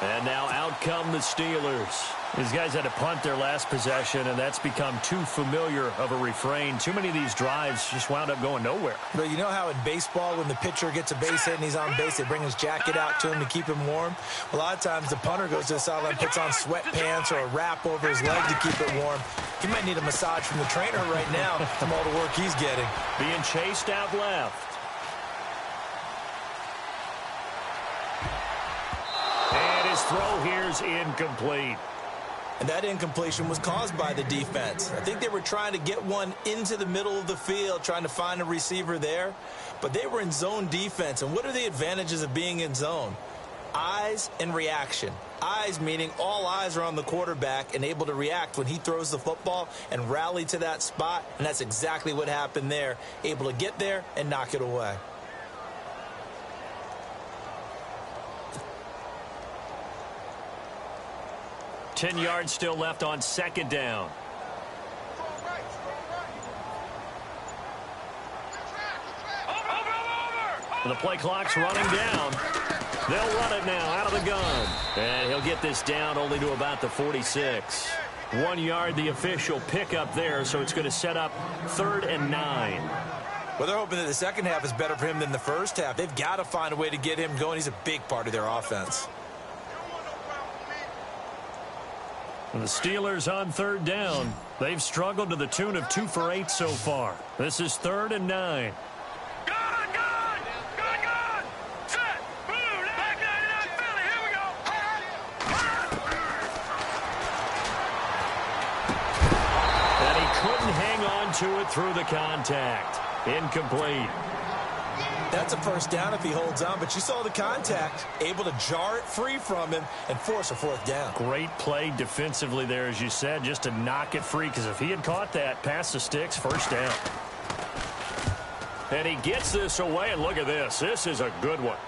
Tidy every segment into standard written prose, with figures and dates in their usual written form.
And now out come the Steelers. These guys had to punt their last possession, and that's become too familiar of a refrain. Too many of these drives just wound up going nowhere. But you know how in baseball, when the pitcher gets a base hit and he's on base, they bring his jacket out to him to keep him warm? A lot of times the punter goes to the sideline, puts on sweatpants or a wrap over his leg to keep it warm. He might need a massage from the trainer right now from all the work he's getting. Being chased out left. And his throw here's incomplete. And that incompletion was caused by the defense. I think they were trying to get one into the middle of the field, trying to find a receiver there. But they were in zone defense. And what are the advantages of being in zone? Eyes and reaction. Eyes meaning all eyes are on the quarterback and able to react when he throws the football and rally to that spot. And that's exactly what happened there. Able to get there and knock it away. Ten yards still left on second down. And the play clock's running down. They'll run it now out of the gun. And he'll get this down only to about the 46. 1 yard, the official pickup there, so it's going to set up 3rd and 9. Well, they're hoping that the second half is better for him than the first half. They've got to find a way to get him going. He's a big part of their offense. The Steelers on 3rd down. They've struggled to the tune of 2 for 8 so far. This is 3rd and 9. And he couldn't hang on to it through the contact. Incomplete. That's a first down if he holds on, but you saw the contact, able to jar it free from him and force a 4th down. Great play defensively there, as you said, just to knock it free, because if he had caught that, past the sticks, first down. And he gets this away, and look at this. This is a good one.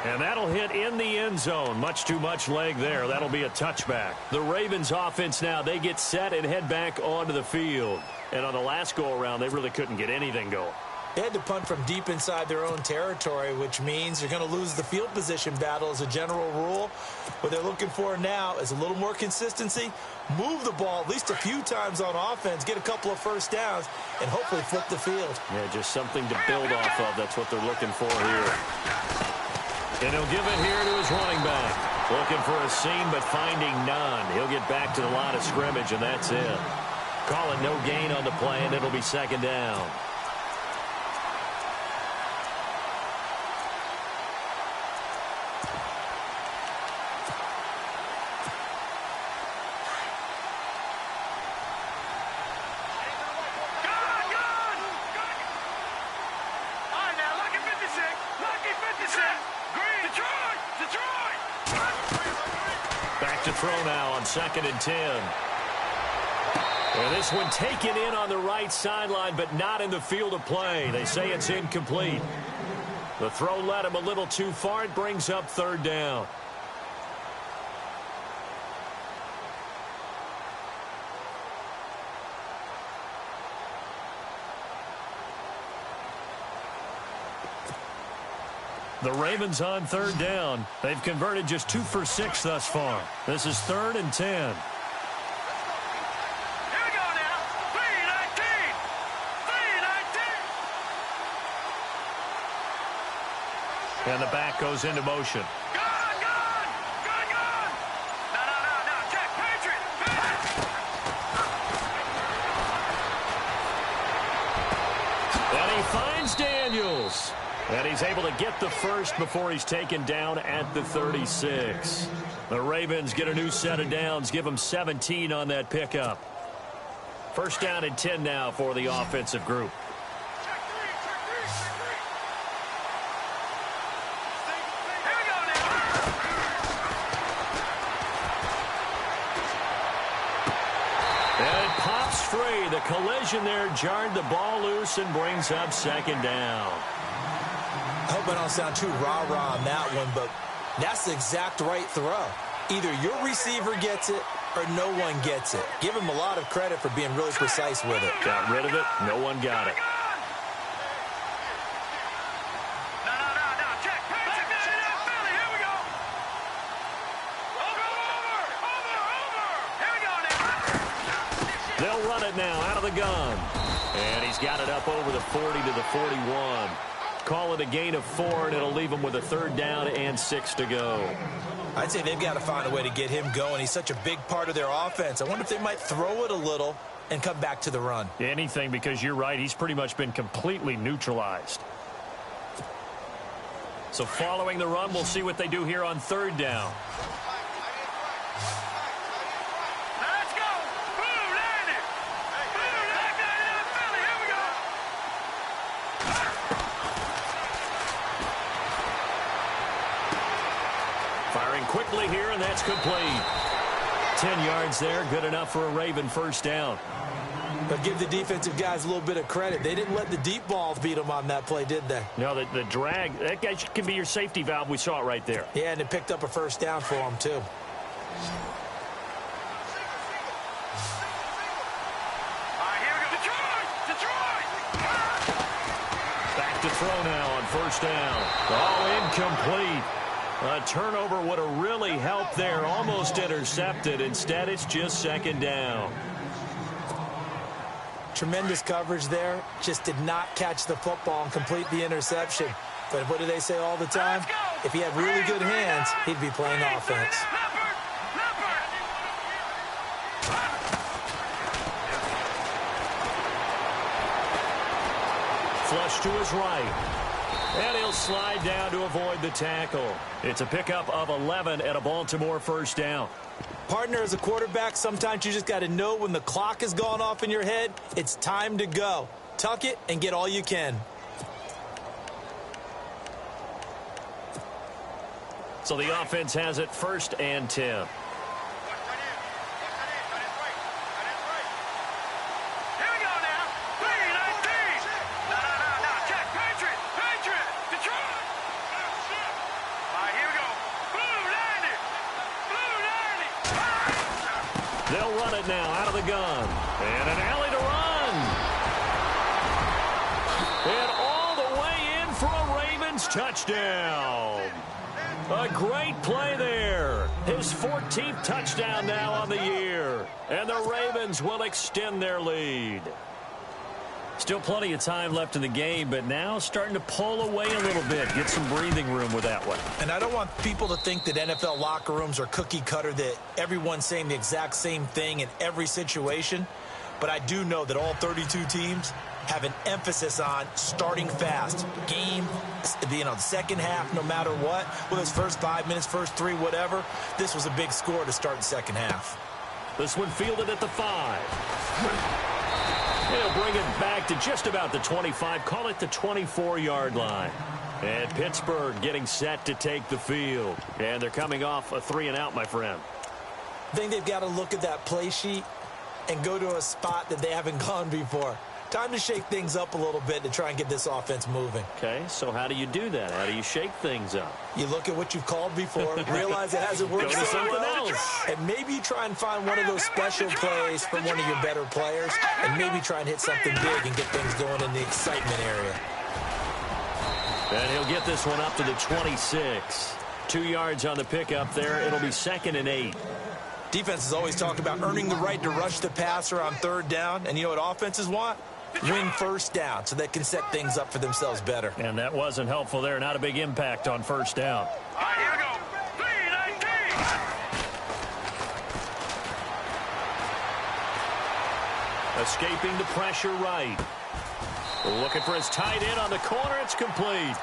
And that'll hit in the end zone. Much too much leg there. That'll be a touchback. The Ravens offense now, they get set and head back onto the field. And on the last go-around, they really couldn't get anything going. They had to punt from deep inside their own territory, which means you're going to lose the field position battle as a general rule. What they're looking for now is a little more consistency, move the ball at least a few times on offense, get a couple of first downs, and hopefully flip the field. Yeah, just something to build off of. That's what they're looking for here. And he'll give it here to his running back. Looking for a seam, but finding none. He'll get back to the line of scrimmage, and that's it. Call it no gain on the play, and it'll be 2nd down. Back to throw now on 2nd and 10. And this one taken in on the right sideline, but not in the field of play. They say it's incomplete. The throw led him a little too far. It brings up 3rd down. The Ravens on 3rd down. They've converted just 2 for 6 thus far. This is 3rd and 10. Here we go now. 3-19. 3-19. And the back goes into motion. Gun! No. Check. Patriot. And he finds Daniels. And he's able to get the first before he's taken down at the 36. The Ravens get a new set of downs, give them 17 on that pickup. 1st down and 10 now for the offensive group. Here we go now. And it pops free. The collision there jarred the ball loose and brings up 2nd down. I hope I don't sound too rah-rah on that one, but that's the exact right throw. Either your receiver gets it or no one gets it. Give him a lot of credit for being really precise with it. Got rid of it. No one got it. No. Check. Patriot. Philly. Here we go. They'll run it now out of the gun. And he's got it up over the 40 to the 41. Call it a gain of 4, and it'll leave him with a 3rd down and 6 to go. I'd say they've got to find a way to get him going. He's such a big part of their offense. I wonder if they might throw it a little and come back to the run. Anything, because you're right. He's pretty much been completely neutralized. So following the run, we'll see what they do here on 3rd down. Let's go. Boom, land it. Boom, like that in Philly. Here we go. Firing quickly here, and that's complete. 10 yards there, good enough for a Raven 1st down. But give the defensive guys a little bit of credit. They didn't let the deep ball beat them on that play, did they? No, the drag, that guy can be your safety valve. We saw it right there. Yeah, and it picked up a 1st down for them, too. All right, here we go. Detroit! Detroit! Back to throw now on 1st down. Oh, incomplete. A turnover would have really helped there. Almost intercepted. Instead, it's just 2nd down. Tremendous coverage there. Just did not catch the football and complete the interception. But what do they say all the time? If he had really good hands, he'd be playing offense. Flush to his right. And he'll slide down to avoid the tackle. It's a pickup of 11 and a Baltimore 1st down. Partner, as a quarterback, sometimes you just got to know when the clock has gone off in your head, it's time to go. Tuck it and get all you can. So the offense has it 1st and 10. They'll run it now out of the gun. And an alley to run. And all the way in for a Ravens touchdown. A great play there. His 14th touchdown now on the year. And the Ravens will extend their lead. Still plenty of time left in the game, but now starting to pull away a little bit. Get some breathing room with that one. And I don't want people to think that NFL locker rooms are cookie cutter, that everyone's saying the exact same thing in every situation. But I do know that all 32 teams have an emphasis on starting fast. Game, the 2nd half, no matter what. Whether it's first 5 minutes, first 3, whatever. This was a big score to start the 2nd half. This one fielded at the 5. He'll bring it back to just about the 25. Call it the 24-yard line. And Pittsburgh getting set to take the field. And they're coming off a 3-and-out, my friend. I think they've got to look at that play sheet and go to a spot that they haven't gone before. Time to shake things up a little bit to try and get this offense moving. Okay, so how do you do that? How do you shake things up? You look at what you've called before, realize it hasn't worked Go to so something well, else. and maybe you try and find one of those special plays from one of your better players, and maybe try and hit something big and get things going in the excitement area. And he'll get this one up to the 26. 2 yards on the pickup there. It'll be 2nd and 8. Defense has always talked about earning the right to rush the passer on 3rd down, and you know what offenses want? Win 1st down so they can set things up for themselves better. And that wasn't helpful there. Not a big impact on 1st down. All right, here we go. 3-19. Escaping the pressure right. Looking for his tight end on the corner. It's complete.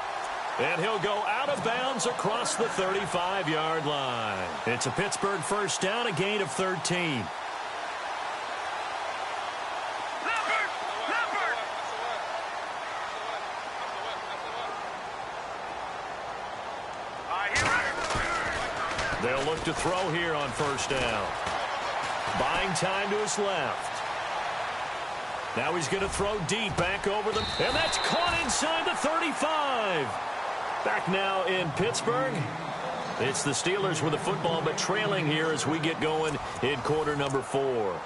And he'll go out of bounds across the 35-yard line. It's a Pittsburgh 1st down, a gain of 13. They'll look to throw here on 1st down. Buying time to his left. Now he's going to throw deep back over them. And that's caught inside the 35. Back now in Pittsburgh. It's the Steelers with the football, but trailing here as we get going in quarter number 4.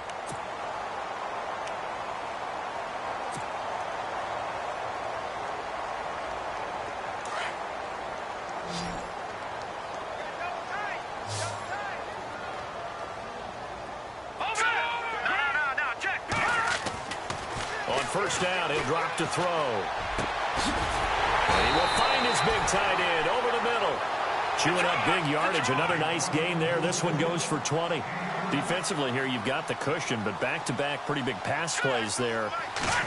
Check. first down. He'll drop to throw. And he will find his big tight end over the middle. Chewing up big yardage. Another nice gain there. This one goes for 20. Defensively here, you've got the cushion, but back-to-back pretty big pass plays there.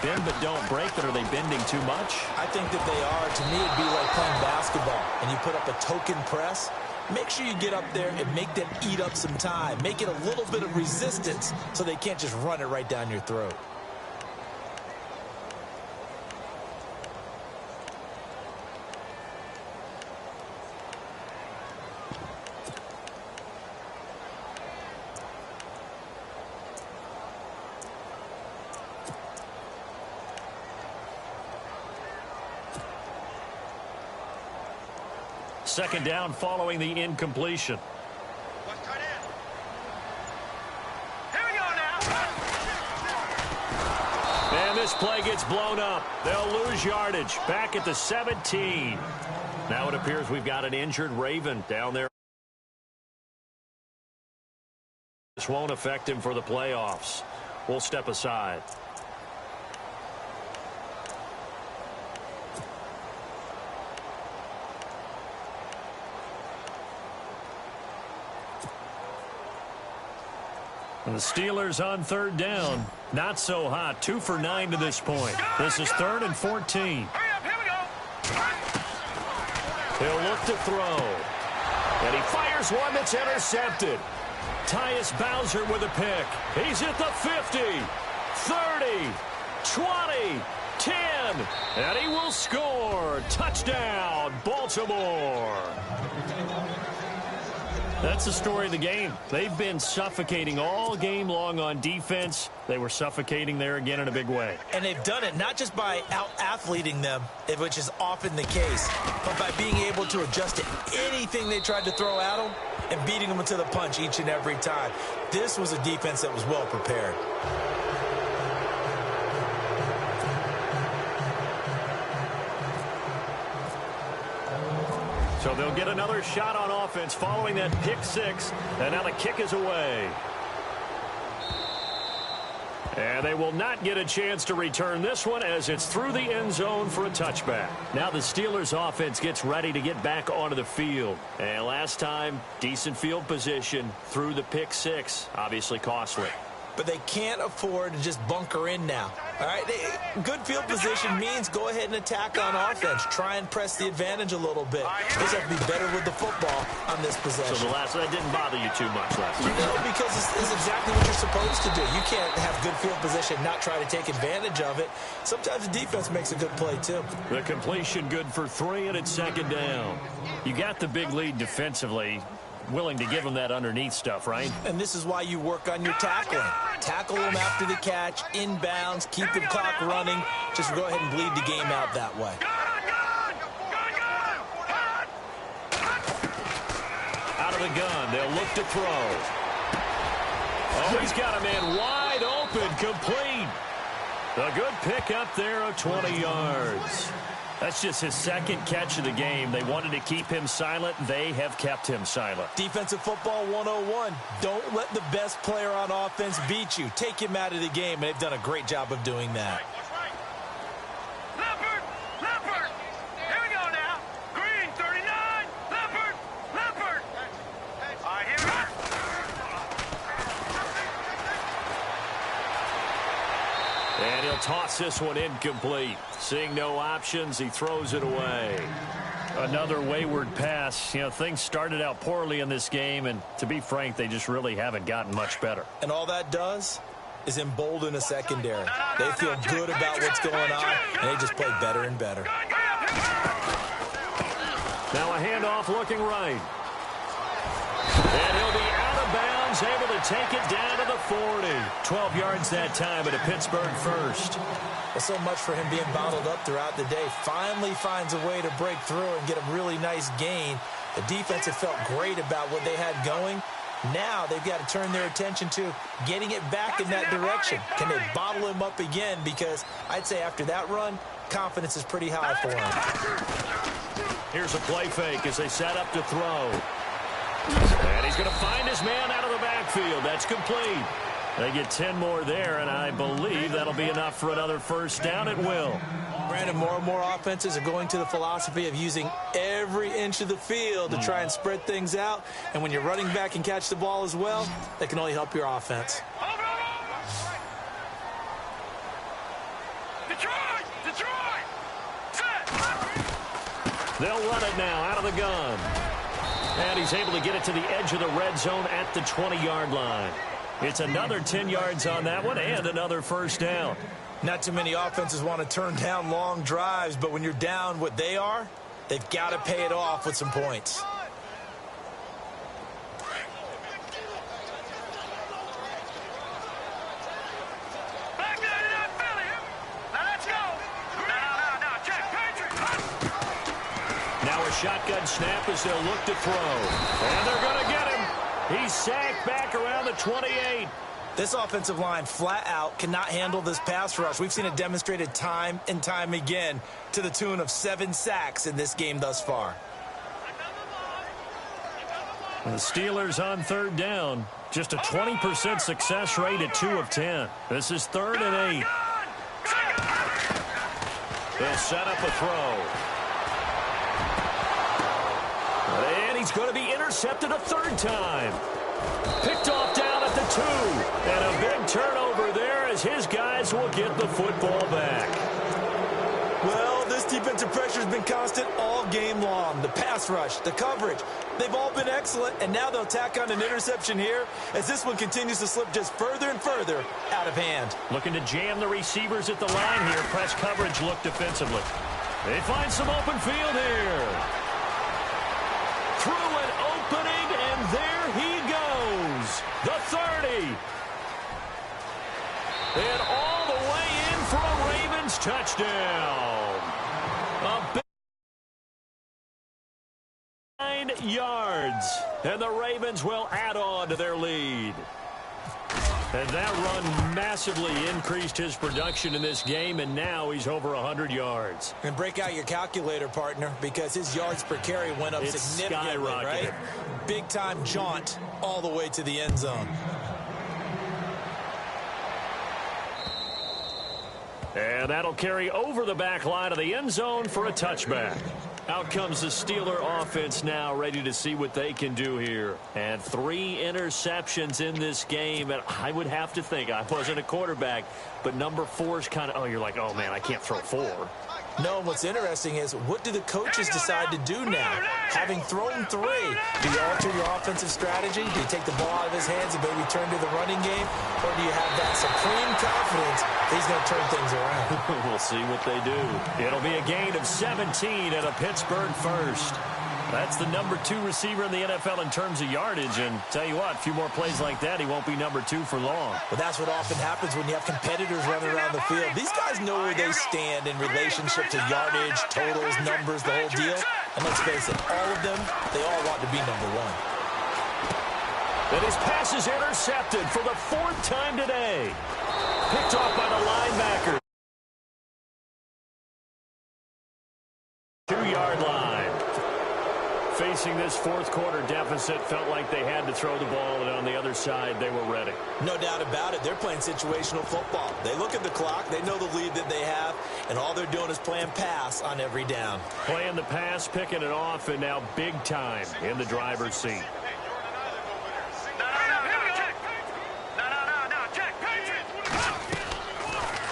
Bend but don't break, but are they bending too much? I think that they are. To me, it'd be like playing basketball, and you put up a token press. Make sure you get up there and make them eat up some time. Make it a little bit of resistance so they can't just run it right down your throat. Second down following the incompletion. Here we go now. And this play gets blown up. They'll lose yardage. Back at the 17. Now it appears we've got an injured Raven down there. This won't affect him for the playoffs. We'll step aside. And the Steelers on third down. Not so hot. 2 for 9 to this point. This is 3rd and 14. Hurry up, here we go. He'll look to throw. And he fires one that's intercepted. Tyus Bowser with a pick. He's at the 50, 30, 20, 10. And he will score. Touchdown, Baltimore. That's the story of the game. They've been suffocating all game long on defense. They were suffocating there again in a big way. And they've done it not just by out-athleting them, which is often the case, but by being able to adjust to anything they tried to throw at them and beating them to the punch each and every time. This was a defense that was well prepared. So they'll get another shot on offense following that pick six. And now the kick is away. And they will not get a chance to return this one as it's through the end zone for a touchback. Now the Steelers offense gets ready to get back onto the field. And last time, decent field position through the pick six. Obviously costly. But they can't afford to just bunker in now. All right, good field position means go ahead and attack on offense. Try and press the advantage a little bit. They just have to be better with the football on this possession. So that didn't bother you too much last time. No, because it's exactly what you're supposed to do. You can't have good field position, not try to take advantage of it. Sometimes the defense makes a good play, too. The completion good for 3, and it's second down. You got the big lead defensively. Willing to give them that underneath stuff, right? And this is why you work on your tackling. Tackle them after the catch, inbounds, keep the clock running. Just go ahead and bleed the game out that way. Out of the gun, they'll look to throw. Oh, he's got a man wide open, complete. A good pick up there of 20 yards. That's just his second catch of the game. They wanted to keep him silent. They have kept him silent. Defensive football 101. Don't let the best player on offense beat you. Take him out of the game, and they've done a great job of doing that. Leopard! Leopard! Here we go now. Green, 39. Leopard! Leopard! All right, here we go. And he'll toss this one incomplete. Seeing no options, he throws it away. Another wayward pass. You know, things started out poorly in this game, and to be frank, they just really haven't gotten much better. And all that does is embolden a secondary. They feel good about what's going on, and they just play better and better. Now a handoff looking right. And he'll be out of bounds, able to take it down to the 40. 12 yards that time at a Pittsburgh first. Well, so much for him being bottled up throughout the day. Finally finds a way to break through and get a really nice gain. The defense had felt great about what they had going. Now they've got to turn their attention to getting it back in that direction. Can they bottle him up again? Because I'd say after that run, confidence is pretty high for him. Here's a play fake as they set up to throw. And he's going to find his man out of the backfield. That's complete. They get 10 more there, and I believe that'll be enough for another first down. It will. Brandon, more and more offenses are going to the philosophy of using every inch of the field to try and spread things out. And when you're running back and catch the ball as well, that can only help your offense. Detroit! Set! They'll run it now out of the gun. And he's able to get it to the edge of the red zone at the 20-yard line. It's another 10 yards on that one and another first down. Not too many offenses want to turn down long drives, but when you're down what they are, they've got to pay it off with some points. Back there to that Philly. Now let's go. Now, check. Patriot. Now a shotgun snap as they'll look to throw. And they're going to get him. He's sacked back around the 28. This offensive line flat out cannot handle this pass rush. We've seen it demonstrated time and time again to the tune of 7 sacks in this game thus far. The Steelers on third down. Just a 20% success rate at 2 of 10. This is 3rd and 8. They'll set up a throw. And he's going to be intercepted a 3rd time. Picked off down at the 2. And a big turnover there as his guys will get the football back. Well, this defensive pressure has been constant all game long. The pass rush, the coverage, they've all been excellent. And now they'll tack on an interception here as this one continues to slip just further and further out of hand. Looking to jam the receivers at the line here. Press coverage look defensively. They find some open field here. Through an opening, and there he goes. The 30. And all the way in for a Ravens touchdown. A big 9 yards. And the Ravens will add on to their lead. And that run massively increased his production in this game, and now he's over 100 yards. And break out your calculator, partner, because his yards per carry went up significantly, right? Big-time jaunt all the way to the end zone. And that'll carry over the back line of the end zone for a touchback. Out comes the Steeler offense now, ready to see what they can do here. And 3 interceptions in this game. And I would have to think, I wasn't a quarterback, but number 4 is kind of, you're like, oh, man, I can't throw 4. No, what's interesting is what do the coaches decide to do now? Having thrown 3, do you alter your offensive strategy? Do you take the ball out of his hands and maybe turn to the running game? Or do you have that supreme confidence that he's going to turn things around? We'll see what they do. It'll be a gain of 17 and a Pittsburgh first. That's the number 2 receiver in the NFL in terms of yardage. And tell you what, a few more plays like that, he won't be number 2 for long. But that's what often happens when you have competitors running around the field. These guys know where they stand in relationship to yardage, totals, numbers, the whole deal. And let's face it, all of them, they all want to be number 1. And his pass is intercepted for the 4th time today. Picked off by the linebacker. 2-yard line. Facing this 4th quarter deficit, felt like they had to throw the ball, and on the other side, they were ready. No doubt about it. They're playing situational football. They look at the clock, they know the lead that they have, and all they're doing is playing pass on every down. Playing the pass, picking it off, and now big time in the driver's seat.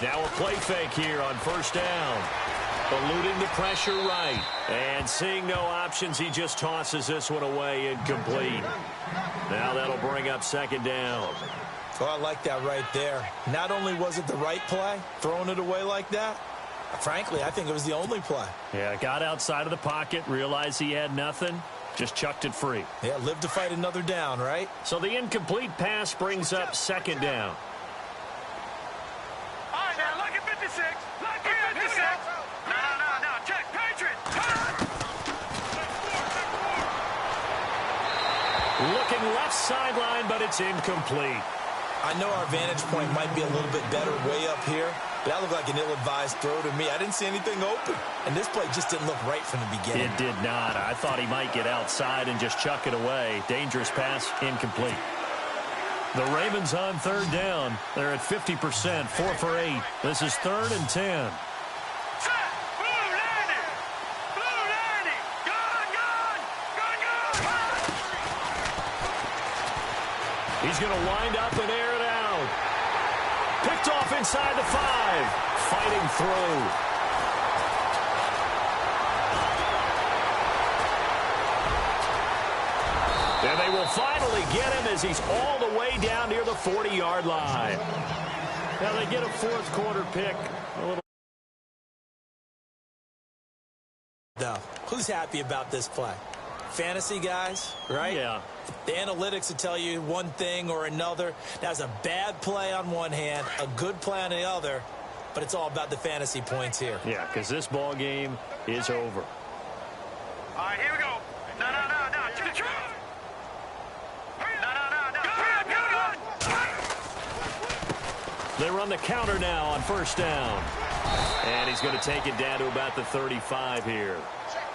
Now a play fake here on first down. Eluding the pressure right. And seeing no options, he just tosses this one away incomplete. Now that'll bring up 2nd down. Oh, I like that right there. Not only was it the right play, throwing it away like that, frankly, I think it was the only play. Yeah, got outside of the pocket, realized he had nothing, just chucked it free. Yeah, live to fight another down, right? So the incomplete pass brings up 2nd down. All right, now look at 56. Look at 56. No, check. Patriot. Looking left sideline, but it's incomplete. I know our vantage point might be a little bit better way up here, but that looked like an ill-advised throw to me. I didn't see anything open, and this play just didn't look right from the beginning. It did not. I thought he might get outside and just chuck it away. Dangerous pass, incomplete. The Ravens on third down. They're at 50%, 4 for 8. This is 3rd and 10. He's going to wind up and air it out. Picked off inside the 5. Fighting through. And they will finally get him as he's all the way down near the 40-yard line. Now they get a 4th quarter pick. Now, who's happy about this play? Fantasy guys, right? Yeah. The analytics will tell you one thing or another. That's a bad play on one hand, a good play on the other, but it's all about the fantasy points here. Yeah, because this ball game is over. All right, here we go. No. They run the counter now on 1st down. And he's going to take it down to about the 35 here.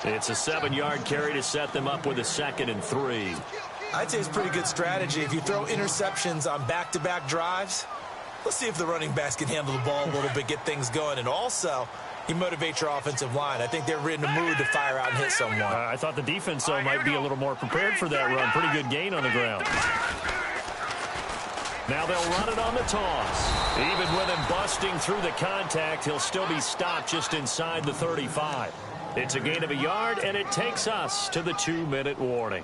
It's a 7-yard carry to set them up with a 2nd and 3. I'd say it's pretty good strategy. If you throw interceptions on back-to-back drives, let's see if the running backs can handle the ball a little bit, get things going. And also, you motivate your offensive line. I think they're in the mood to fire out and hit someone. I thought the defense, though, might be a little more prepared for that run. Pretty good gain on the ground. Now they'll run it on the toss. Even with him busting through the contact, he'll still be stopped just inside the 35. It's a gain of a yard, and it takes us to the 2-minute warning.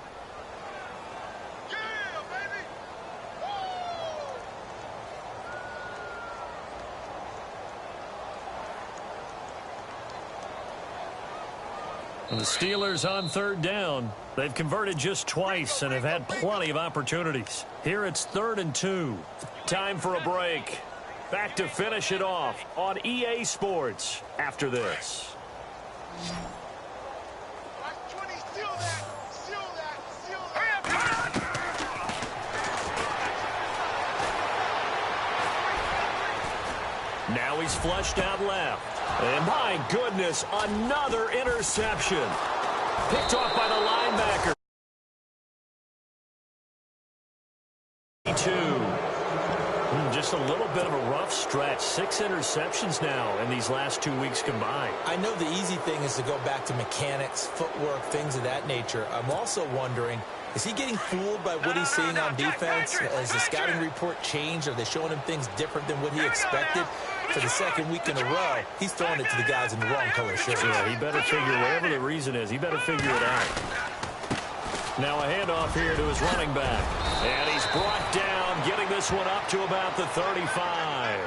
And the Steelers on 3rd down. They've converted just twice and have had plenty of opportunities. Here it's 3rd and 2. Time for a break. Back to finish it off on EA Sports after this. Now he's flushed out left. And my goodness, another interception. Picked off by the linebacker. 2. Just a little bit of a rough stretch. 6 interceptions now in these last 2 weeks combined. I know the easy thing is to go back to mechanics, footwork, things of that nature. I'm also wondering, is he getting fooled by what he's seeing on defense? Has the scouting report changed? Are they showing him things different than what he expected? For the 2nd week in a row, he's throwing it to the guys in the wrong color shirts. Yeah, he better figure, whatever the reason is, he better figure it out. Now a handoff here to his running back. And he's brought down, getting this one up to about the 35.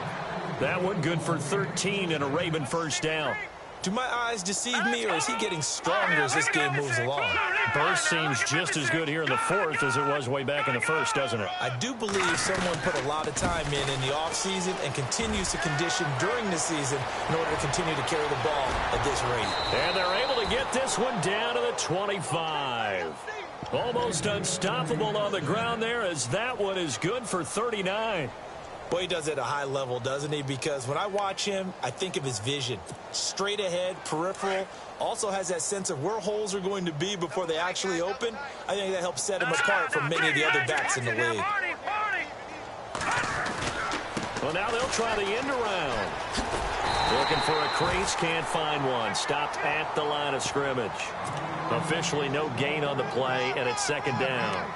That one good for 13 and a Raven 1st down. Do my eyes deceive me, or is he getting stronger as this game moves along? Burst seems just as good here in the 4th as it was way back in the 1st, doesn't it? I do believe someone put a lot of time in the offseason and continues to condition during the season in order to continue to carry the ball at this rate. And they're able to get this one down to the 25. Almost unstoppable on the ground there, as that one is good for 39. Boy, he does it at a high level, doesn't he? Because when I watch him, I think of his vision. Straight ahead, peripheral. Also has that sense of where holes are going to be before they actually open. I think that helps set him apart from many of the other backs in the league. Well, now they'll try the end around. Looking for a crease, can't find one. Stopped at the line of scrimmage. Officially no gain on the play, and it's 2nd down.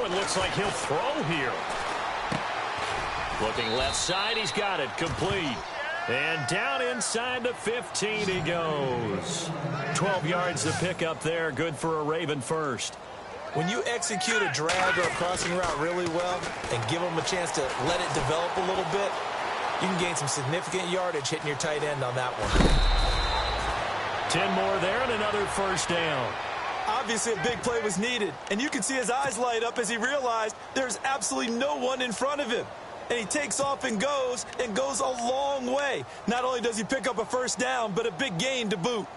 Looks like he'll throw here. Looking left side, he's got it complete. And down inside the 15 he goes. 12 yards to pick up there, good for a Raven 1st. When you execute a drag or a crossing route really well and give them a chance to let it develop a little bit, you can gain some significant yardage hitting your tight end on that one. 10 more there and another 1st down. Obviously, a big play was needed, and you can see his eyes light up as he realized there's absolutely no one in front of him. And he takes off and goes a long way. Not only does he pick up a 1st down, but a big gain to boot.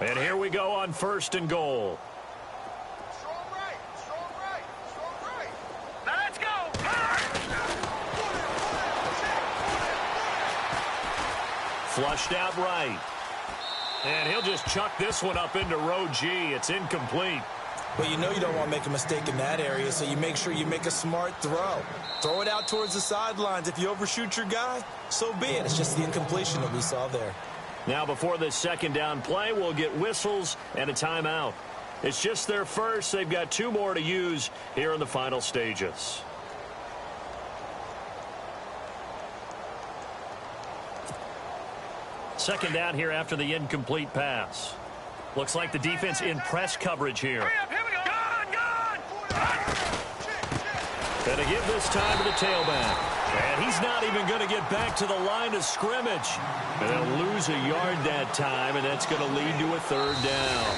And here we go on 1st and goal. Strong right, strong right, strong right. Now let's go. Flushed out right. And he'll just chuck this one up into row G. It's incomplete. Well, you know you don't want to make a mistake in that area, so you make sure you make a smart throw. Throw it out towards the sidelines. If you overshoot your guy, so be it. It's just the incompletion that we saw there. Now, before this 2nd down play, we'll get whistles and a timeout. It's just their first. They've got 2 more to use here in the final stages. Second down here after the incomplete pass. Looks like the defense in press coverage here. Hurry up, here we go. Gone. Gonna give this time to the tailback. And he's not even going to get back to the line of scrimmage. And they'll lose a yard that time, and that's going to lead to a 3rd down.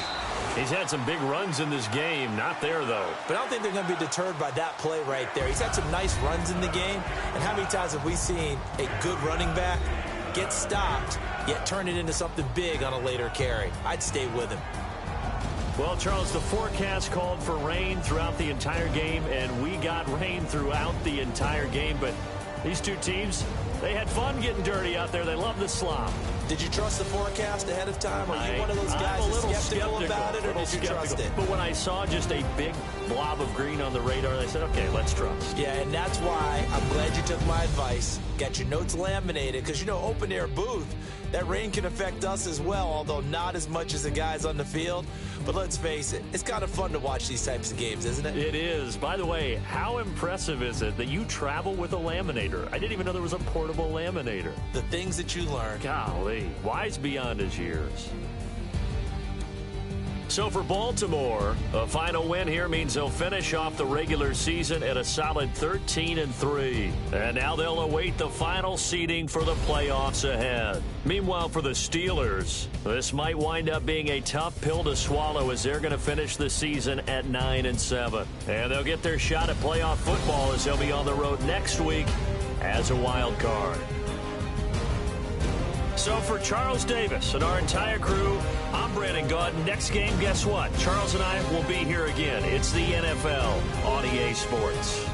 He's had some big runs in this game. Not there, though. But I don't think they're going to be deterred by that play right there. He's had some nice runs in the game. And how many times have we seen a good running back get stopped, yet turn it into something big on a later carry? I'd stay with him. Well, Charles, the forecast called for rain throughout the entire game, and we got rain throughout the entire game. But these two teams, they had fun getting dirty out there. They love the slop. Did you trust the forecast ahead of time? Are you one of those guys that's skeptical about it, or did you trust it? But when I saw just a big blob of green on the radar, I said, okay, let's trust. Yeah, and that's why I'm glad you took my advice. Got your notes laminated, because, you know, open-air booth, that rain can affect us as well, although not as much as the guys on the field. But let's face it, it's kind of fun to watch these types of games, isn't it? It is. By the way, how impressive is it that you travel with a laminator? I didn't even know there was a portable laminator. The things that you learn. Golly, wise beyond his years. So for Baltimore, a final win here means they'll finish off the regular season at a solid 13-3. And now they'll await the final seeding for the playoffs ahead. Meanwhile, for the Steelers, this might wind up being a tough pill to swallow as they're going to finish the season at 9-7. And they'll get their shot at playoff football as they'll be on the road next week as a wild card. So for Charles Davis and our entire crew, I'm Brandon Gaudin. Next game, guess what? Charles and I will be here again. It's the NFL on EA Sports.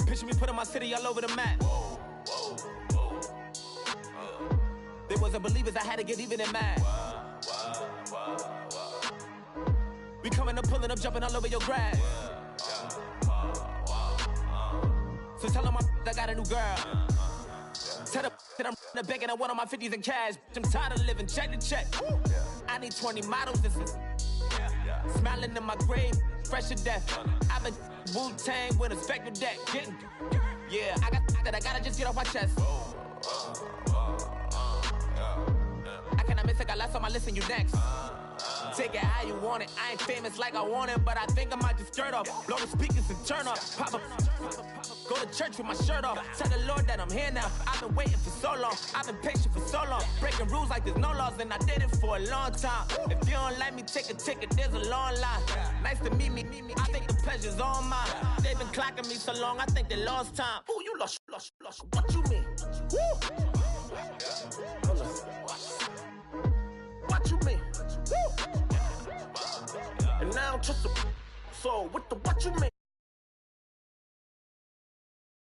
Picture me putting my city all over the map. They wasn't believers, I had to get even in mad. We coming up, pulling up, jumping all over your grass. So tell them I got a new girl. Tell them that I'm begging, I want on my 50s in cash. I'm tired of living check to check. I need 20 models, this is smiling in my grave, fresh to death. I've been Wu-Tang with a spectral deck. Yeah, I gotta just get off my chest. I cannot miss it, got last on my list and you next. Take it how you want it. I ain't famous like I want it, but I think I might just skirt off. Blow the speakers and turn off. Pop up. Go to church with my shirt off. Tell the Lord that I'm here now. I've been waiting for so long. I've been patient for so long. Breaking rules like there's no laws, and I did it for a long time. If you don't like me, take a ticket. There's a long line. Nice to meet me. I think the pleasure's all mine. They've been clocking me so long, I think they lost time. Ooh, you lost. What you mean? Woo! What you mean? Woo! And now I'm just So, what you mean?